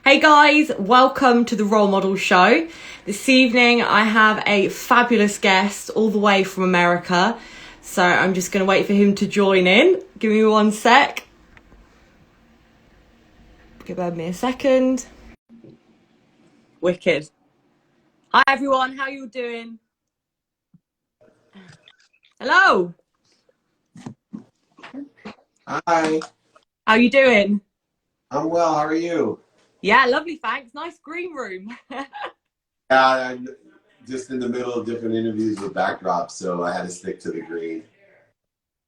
Hey guys, welcome to the Role Model Show. This evening I have a fabulous guest all the way from America. So I'm just going to wait for him to join in. Give me one sec. Give me a second. Wicked. Hi everyone, how you doing? Hello. Hi, How you doing? I'm well. How are you? Yeah, lovely, thanks. Nice green room. I'm just in the middle of different interviews with backdrops, so I had to stick to the green.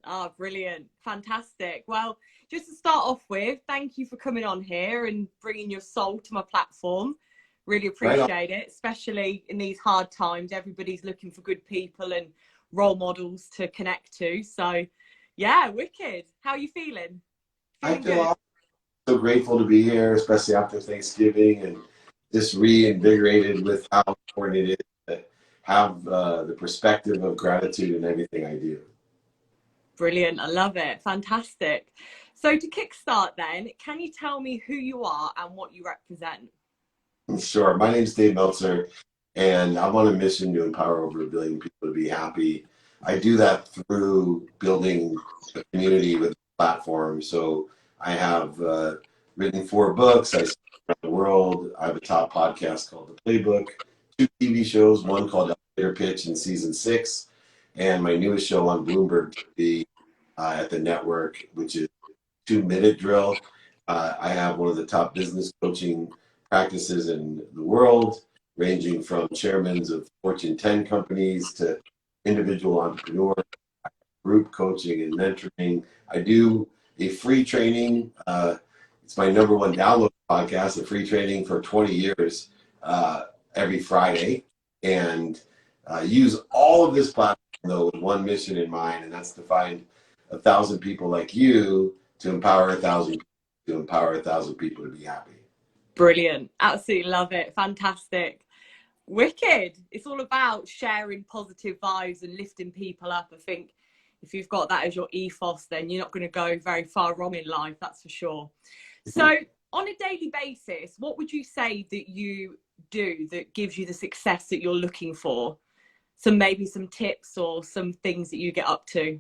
Oh, brilliant. Fantastic. Well, just to start off with, thank you for coming on here and bringing your soul to my platform. Really Right on. appreciate it, especially in these hard times. Everybody's looking for good people and role models to connect to. So, yeah, wicked. How are you feeling? I Feeling feel good? so grateful to be here, especially after Thanksgiving, and just reinvigorated with how important it is to have the perspective of gratitude in everything I do. Brilliant. I love it. Fantastic. So, to kickstart then, can you tell me who you are and what you represent? Sure. My name's Dave Meltzer, and I'm on a mission to empower over 1 billion people to be happy. I do that through building a community with a platform. So I have written 4 books. I speak around the world. I have a top podcast called The Playbook, 2 TV shows, one called Elevator Pitch in season 6, and my newest show on Bloomberg TV at the network, which is 2 Minute Drill. I have one of the top business coaching practices in the world, ranging from chairmen of Fortune 10 companies to individual entrepreneurs, group coaching and mentoring. I do a free training. It's my #1 download podcast, a free training for 20 years every Friday. And use all of this platform, though, with one mission in mind, and that's to find 1,000 people like you to empower 1,000 people to be happy. Brilliant. Absolutely love it. Fantastic. Wicked. It's all about sharing positive vibes and lifting people up. I think if you've got that as your ethos, then you're not going to go very far wrong in life, that's for sure. So, on a daily basis, what would you say that you do that gives you the success that you're looking for? Maybe some tips or some things that you get up to.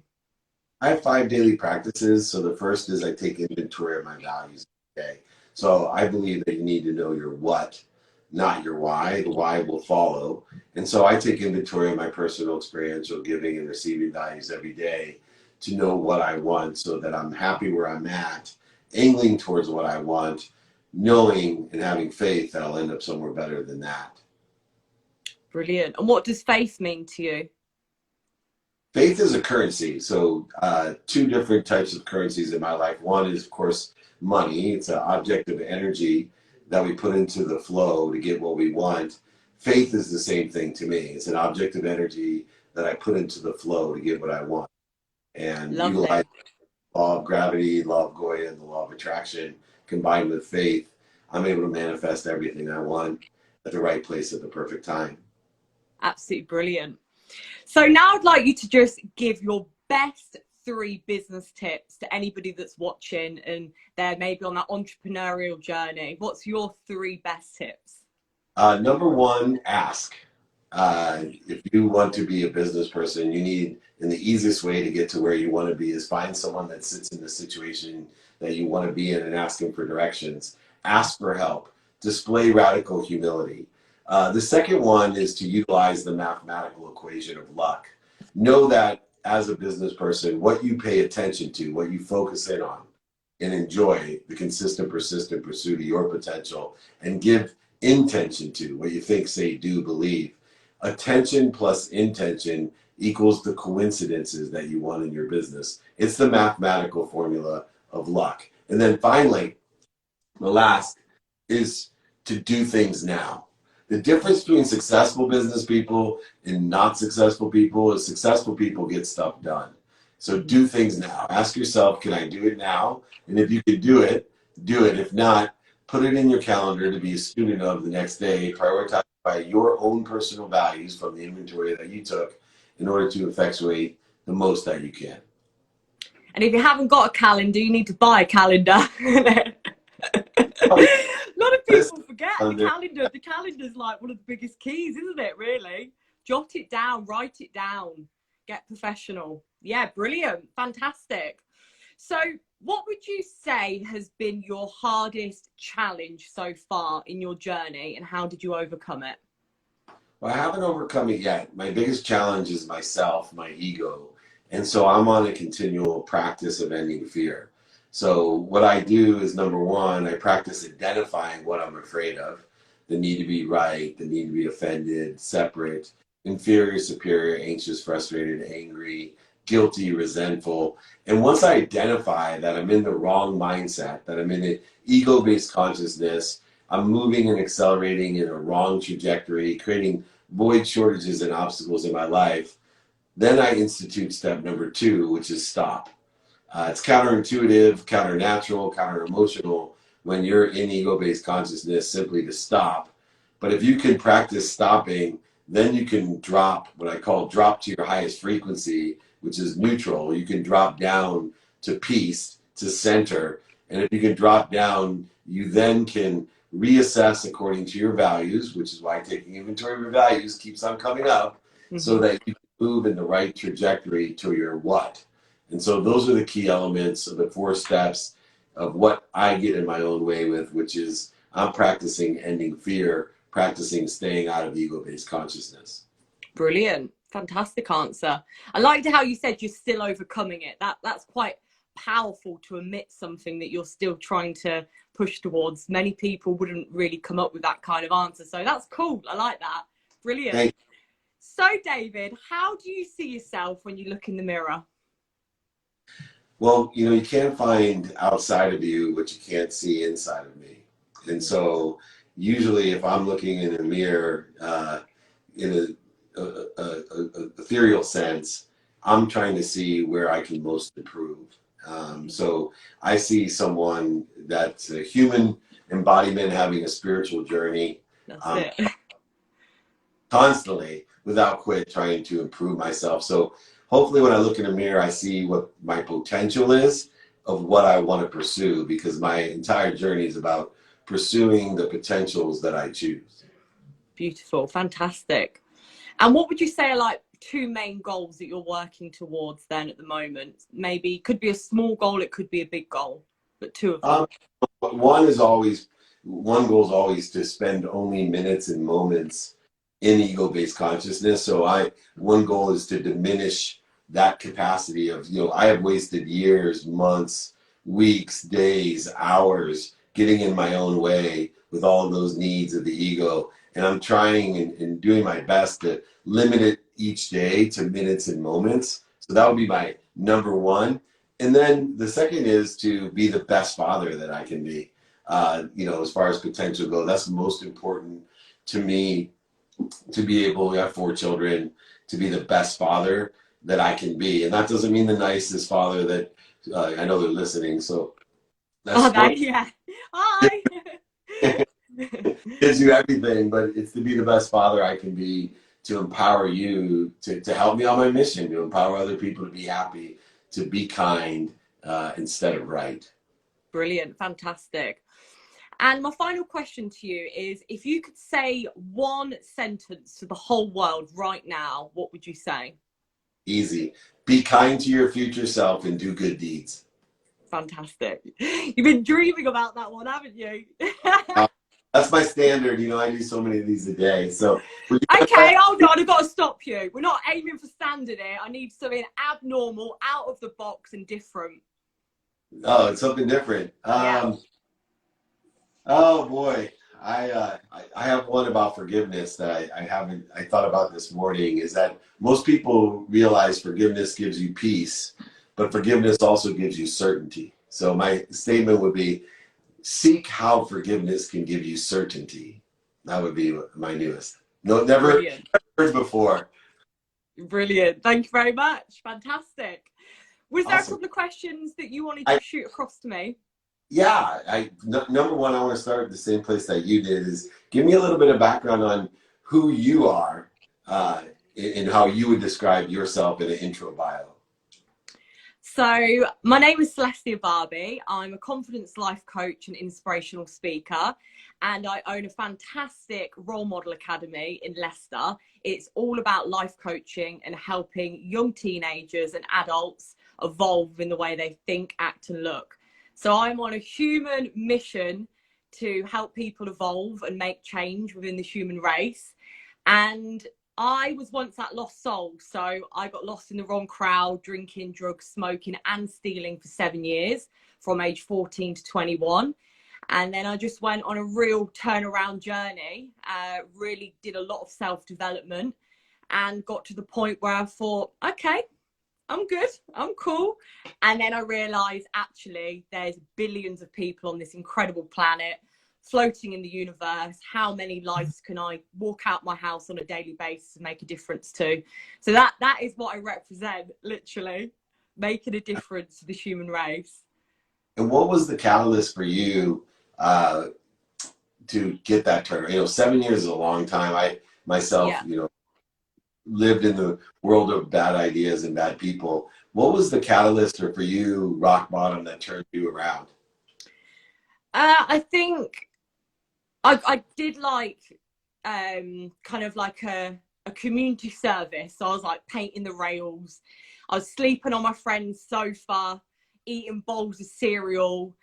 I have 5 daily practices. So the first is I take inventory of my values every day. So I believe that you need to know your what, not your why. The why will follow. And so I take inventory of my personal experiential giving and receiving values every day to know what I want so that I'm happy where I'm at, angling towards what I want, knowing and having faith that I'll end up somewhere better than that. Brilliant. And what does faith mean to you? Faith is a currency. So 2 different types of currencies in my life. One is, of course, money. It's an object of energy that we put into the flow to get what we want. Faith is the same thing to me. It's an object of energy that I put into the flow to get what I want. And utilize Lovely. the law of gravity, law of Goya, and the law of attraction combined with faith. I'm able to manifest everything I want at the right place at the perfect time. Absolutely brilliant. So now I'd like you to just give your best 3 business tips to anybody that's watching and they're maybe on that entrepreneurial journey. What's your 3 best tips? #1, ask. If you want to be a business person, you need, and the easiest way to get to where you want to be is find someone that sits in the situation that you want to be in and ask them for directions. Ask for help. Display radical humility. The second one is to utilize the mathematical equation of luck. Know that as a business person, what you pay attention to, what you focus in on, and enjoy the consistent, persistent pursuit of your potential, and give intention to what you think, say, do, believe. Attention plus intention equals the coincidences that you want in your business. It's the mathematical formula of luck. And then finally, the last is to do things now. The difference between successful business people and not successful people is successful people get stuff done. So do things now. Ask yourself, can I do it now? And if you can do it, do it. If not, put it in your calendar to be a student of the next day. Prioritize by your own personal values from the inventory that you took in order to effectuate the most that you can. And if you haven't got a calendar, you need to buy a calendar. A lot of people forget the calendar. The calendar's like one of the biggest keys, isn't it, really? Jot it down, write it down, get professional. Yeah, brilliant, fantastic. So what would you say has been your hardest challenge so far in your journey, and how did you overcome it? Well, I haven't overcome it yet. My biggest challenge is myself, my ego. And so I'm on a continual practice of ending fear. So what I do is, number one, I practice identifying what I'm afraid of: the need to be right, the need to be offended, separate, inferior, superior, anxious, frustrated, angry, guilty, resentful. And once I identify that I'm in the wrong mindset, that I'm in an ego-based consciousness, I'm moving and accelerating in a wrong trajectory, creating void, shortages, and obstacles in my life, then I institute step number two, which is stop. It's counterintuitive, counternatural, counter-emotional when you're in ego-based consciousness, simply to stop. But if you can practice stopping, then you can drop, what I call drop to your highest frequency, which is neutral. You can drop down to peace, to center. And if you can drop down, you then can reassess according to your values, which is why taking inventory of your values keeps on coming up, so that you can move in the right trajectory to your what. And so those are the key elements of the 4 steps of what I get in my own way with, which is I'm practicing ending fear, practicing staying out of ego-based consciousness. Brilliant. Fantastic answer. I liked how you said you're still overcoming it. That's quite powerful, to admit something that you're still trying to push towards. Many people wouldn't really come up with that kind of answer. So that's cool. I like that. Brilliant. Thank you. So David, how do you see yourself when you look in the mirror? Well, you can't find outside of you what you can't see inside of me. And so usually if I'm looking in a mirror in a ethereal sense, I'm trying to see where I can most improve. So I see someone that's a human embodiment having a spiritual journey. That's it. Constantly, without quit, trying to improve myself. So hopefully when I look in a mirror, I see what my potential is of what I want to pursue, because my entire journey is about pursuing the potentials that I choose. Beautiful. Fantastic. And what would you say are like 2 main goals that you're working towards then at the moment? Maybe it could be a small goal, it could be a big goal, but 2 of them. One goal is always to spend only minutes and moments in ego-based consciousness. So one goal is to diminish that capacity of, I have wasted years, months, weeks, days, hours getting in my own way with all of those needs of the ego. And I'm trying and doing my best to limit it each day to minutes and moments. So that would be my number one. And then the second is to be the best father that I can be. As far as potential goes, that's most important to me, to be able to have 4 children, to be the best father that I can be. And that doesn't mean the nicest father that I know they're listening. So that's yeah. Hi. gives you everything, but it's to be the best father I can be, to empower you, to help me on my mission, to empower other people to be happy, to be kind instead of right. Brilliant. Fantastic. And my final question to you is, if you could say one sentence to the whole world right now, what would you say? Easy. Be kind to your future self and do good deeds. Fantastic. You've been dreaming about that one, haven't you? That's my standard. I do so many of these a day. So okay, hold on. I've got to stop you. We're not aiming for standard here. I need something abnormal, out of the box, and different. Oh, it's something different. Yeah. Oh boy, I have one about forgiveness that I thought about this morning. Is that most people realize forgiveness gives you peace, but forgiveness also gives you certainty. So my statement would be, seek how forgiveness can give you certainty. That would be my newest. No, never heard before. Brilliant. Thank you very much. Fantastic. Was there Awesome. a couple of questions that you wanted to shoot across to me? Yeah, number one, I want to start at the same place that you did, is give me a little bit of background on who you are and how you would describe yourself in an intro bio. So, my name is Celestia Barbie. I'm a confidence life coach and inspirational speaker, and I own a fantastic role model academy in Leicester. It's all about life coaching and helping young teenagers and adults evolve in the way they think, act, and look. So, I'm on a human mission to help people evolve and make change within the human race. And I was once that lost soul. So I got lost in the wrong crowd, drinking, drugs, smoking, and stealing for 7 years from age 14 to 21. And then I just went on a real turnaround journey, really did a lot of self-development and got to the point where I thought, okay, I'm good, I'm cool. And then I realized actually there's billions of people on this incredible planet floating in the universe. How many lives can I walk out my house on a daily basis and make a difference to? So that is what I represent, literally making a difference to the human race. And what was the catalyst for you to get that turn? 7 years is a long time. I myself, Yeah. lived in the world of bad ideas and bad people. What was the catalyst, or for you, rock bottom, that turned you around? I think I did like kind of like a community service. So I was like painting the rails. I was sleeping on my friend's sofa, eating bowls of cereal.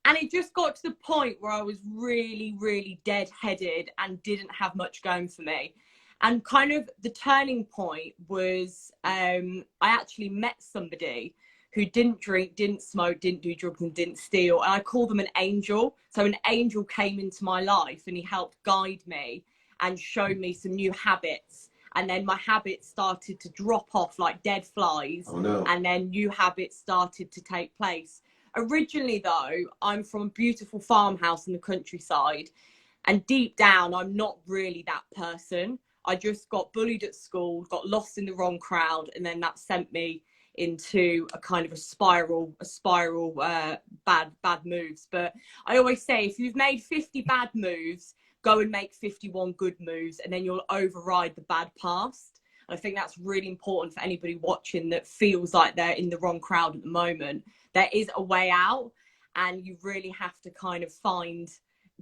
And it just got to the point where I was really, really dead-headed and didn't have much going for me. And kind of the turning point was I actually met somebody who didn't drink, didn't smoke, didn't do drugs, and didn't steal. And I call them an angel. So an angel came into my life and he helped guide me and show me some new habits. And then my habits started to drop off like dead flies. Oh no. And then new habits started to take place. Originally, though, I'm from a beautiful farmhouse in the countryside. And deep down, I'm not really that person. I just got bullied at school, got lost in the wrong crowd, and then that sent me into a kind of a spiral, bad moves. But I always say, if you've made 50 bad moves, go and make 51 good moves, and then you'll override the bad past. And I think that's really important for anybody watching that feels like they're in the wrong crowd at the moment. There is a way out, and you really have to kind of find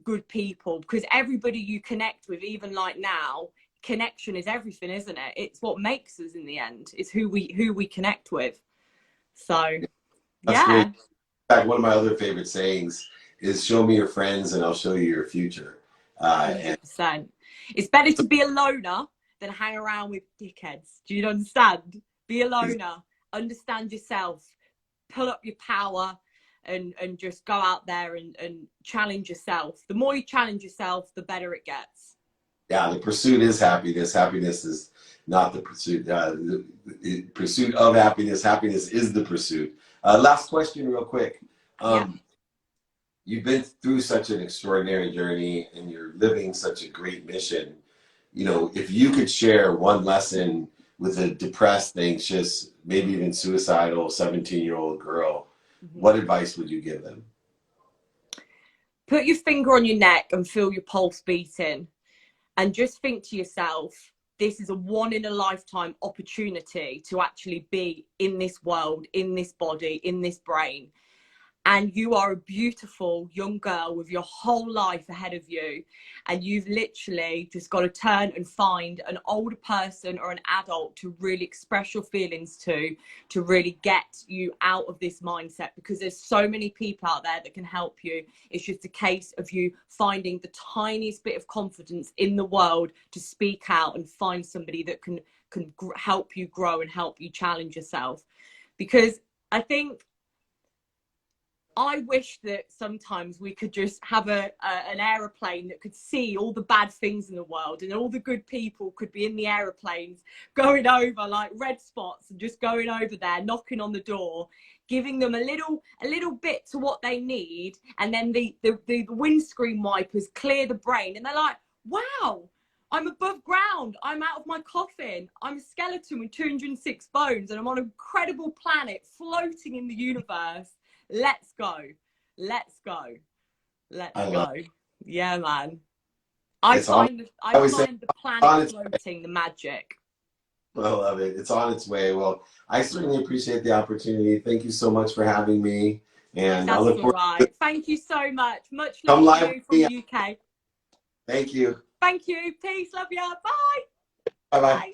good people, because everybody you connect with, even like now, connection is everything, isn't it? It's what makes us in the end. It's who we connect with. So That's great. yeah. In fact, one of my other favorite sayings is, show me your friends and I'll show you your future. And 100%. It's better to be a loner than hang around with dickheads. Do you understand? Be a loner, understand yourself, pull up your power, and just go out there and challenge yourself. The more you challenge yourself, the better it gets. yeah, the pursuit is happiness. Happiness is not the pursuit. The pursuit of happiness. Happiness is the pursuit. Last question, real quick. Yeah. You've been through such an extraordinary journey and you're living such a great mission. If you could share one lesson with a depressed, anxious, maybe even suicidal 17-year-old girl, what advice would you give them? Put your finger on your neck and feel your pulse beating. And just think to yourself, this is a one in a lifetime opportunity to actually be in this world, in this body, in this brain. And you are a beautiful young girl with your whole life ahead of you. And you've literally just got to turn and find an older person or an adult to really express your feelings to really get you out of this mindset, because there's so many people out there that can help you. It's just a case of you finding the tiniest bit of confidence in the world to speak out and find somebody that can help you grow and help you challenge yourself. Because I think, I wish that sometimes we could just have an aeroplane that could see all the bad things in the world, and all the good people could be in the aeroplanes going over like red spots and just going over there, knocking on the door, giving them a little bit to what they need. And then the windscreen wipers clear the brain and they're like, wow, I'm above ground. I'm out of my coffin. I'm a skeleton with 206 bones and I'm on an incredible planet floating in the universe. Let's go. Let's go. Let's go. Yeah, man. I find the planet floating the magic. I love it. It's on its way. Well, I certainly appreciate the opportunity. Thank you so much for having me. And I That's look all forward to right. Thank you so much. Much come love to live you with from me. the UK. Thank you. Thank you. Peace. Love you. Bye. Bye bye. Bye.